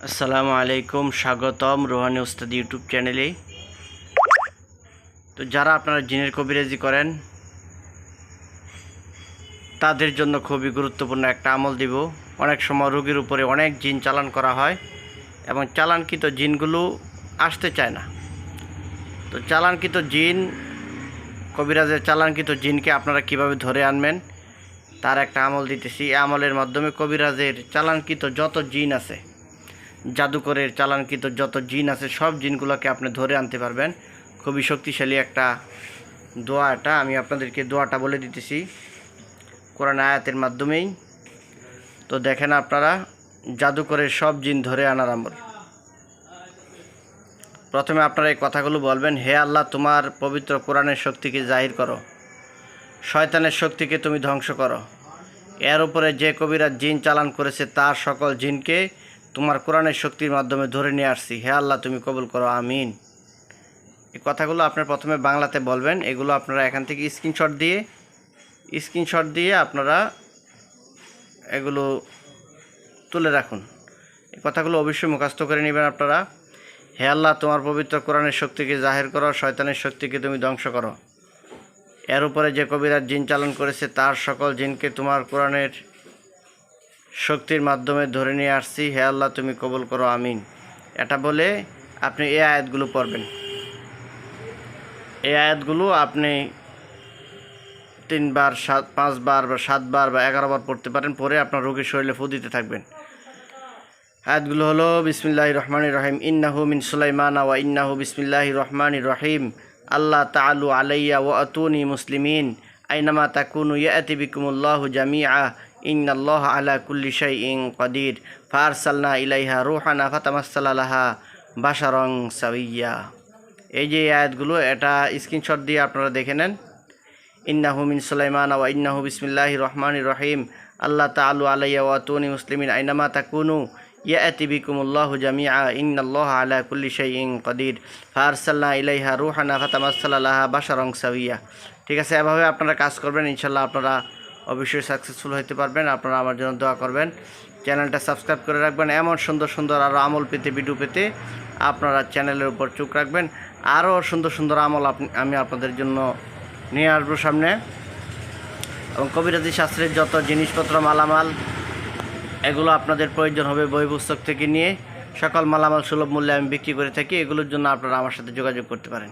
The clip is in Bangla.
আসসালামু আলাইকুম, স্বাগতম রুহানি উস্তাদ ইউটিউব চ্যানেলে। তো যারা আপনারা জিনের কবিরাজি করেন তাদের জন্য খুবই গুরুত্বপূর্ণ একটা আমল দিব। অনেক সময় রোগীর উপরে অনেক জিন চালান করা হয় এবং চালানকৃত জিনগুলো আসতে চায় না। তো চালানকৃত জিন, কবিরাজের চালানকৃত জিনকে আপনারা কিভাবে ধরে আনবেন তার একটা আমল দিতেছি। এই আমলের মাধ্যমে কবিরাজের চালানকৃত যত জিন আছে, জাদুকরের চালানকৃত যত জিন আছে, সব জিনগুলোকে আপনি ধরে আনতে পারবেন। খুবই শক্তিশালী একটা দোয়া এটা। আমি আপনাদেরকে দোয়াটা বলে দিতেছি কোরআন আয়াতের মাধ্যমেই। তো দেখেন আপনারা, জাদুকরের সব জিন ধরে আনার আমল। প্রথমে আপনারা এই কথাগুলো বলবেন: হে আল্লাহ, তোমার পবিত্র কোরআনের শক্তিকে জাহির করো, শয়তানের শক্তিকে তুমি ধ্বংস করো। এর উপরে যে কবিরাজ জিন চালান করেছে তার সকল জিনকে তোমার কোরআনের শক্তির মাধ্যমে ধরে নিয়ে আসছি। হে আল্লাহ, তুমি কবুল করো, আমিন। এই কথাগুলো আপনার প্রথমে বাংলাতে বলবেন। এগুলো আপনারা এখান থেকে স্ক্রিনশট দিয়ে আপনারা এগুলো তুলে রাখুন। এই কথাগুলো অবশ্যই মুখস্থ করে নেবেন আপনারা। হে আল্লাহ, তোমার পবিত্র কোরআনের শক্তিকে জাহির করো, শয়তানের শক্তিকে তুমি ধ্বংস করো। এর উপরে যে কবিরাজ জিন চালান করেছে তার সকল জিনকে তোমার কোরআনের শক্তির মাধ্যমে ধরে নিয়ে আসছি। হে আল্লাহ, তুমি কবুল করো, আমিন। এটা বলে আপনি এই আয়াতগুলো পড়বেন। এই আয়াতগুলো আপনি 3 বার, 5 বার বা 7 বার বা 11 বার পড়তে পারেন। পরে আপনার রোগীর শরীরে ফু দিতে থাকবেন। আয়াতগুলো হলো: বিসমিল্লাহির রহমানির রহিম, ইন্নাহু মিন সুলাইমান ওয়া ইন্নাহু বিসমিল্লাহির রহমানির রহিম, আল্লাহ তাআলু আলাইয়া ওয়া আতুনি মুসলিমিন, আইনামা তাকুনু ইয়াতি বিকুমুল্লাহু জামিআ, ইন্নাল্লাহা আলা কুল্লি শাইইন কাদির, ফারসালনা ইলাইহা রূহানা ফাতামাসসালা লাহা বাশারান সাওয়িয়া। এই যে আয়াতগুলো, এটা স্ক্রিনশট দিয়ে আপনারা দেখে নেন। ইন্নাহু মিন সুলাইমান ওয়া ইন্নাহু বিসমিল্লাহির রহমানির রহিম, আল্লাহ তাআলু আলাইয়া ওয়া আতুনি মুসলিমিন, আইনামা তাকুনু ইয়াতি বিকুমুল্লাহু জামিআ, ইন্নাল্লাহা আলা কুল্লি শাইইন কাদির, ফারসালনা ইলাইহা রূহানা ফাতামাসসালা লাহা বাশারান সাওয়িয়া। ঠিক আছে, এভাবে আপনারা কাজ করবেন, ইনশাল্লাহ আপনারা অবশ্যই সাকসেসফুল হতে পারবেন। আপনারা আমার জন্য দোয়া করবেন, চ্যানেলটা সাবস্ক্রাইব করে রাখবেন। এমন সুন্দর সুন্দর আরও আমল পেতে, ভিডিও পেতে আপনারা চ্যানেলের উপর চোখ রাখবেন। আরও সুন্দর সুন্দর আমল আমি আপনাদের জন্য নিয়ে আসবো সামনে। এবং কবিরাজি শাস্ত্রের যত জিনিসপত্র, মালামাল, এগুলো আপনাদের প্রয়োজন হবে বই পুস্তক থেকে নিয়ে। সকল মালামাল সুলভ মূল্যে আমি বিক্রি করে থাকি। এগুলোর জন্য আপনারা আমার সাথে যোগাযোগ করতে পারেন।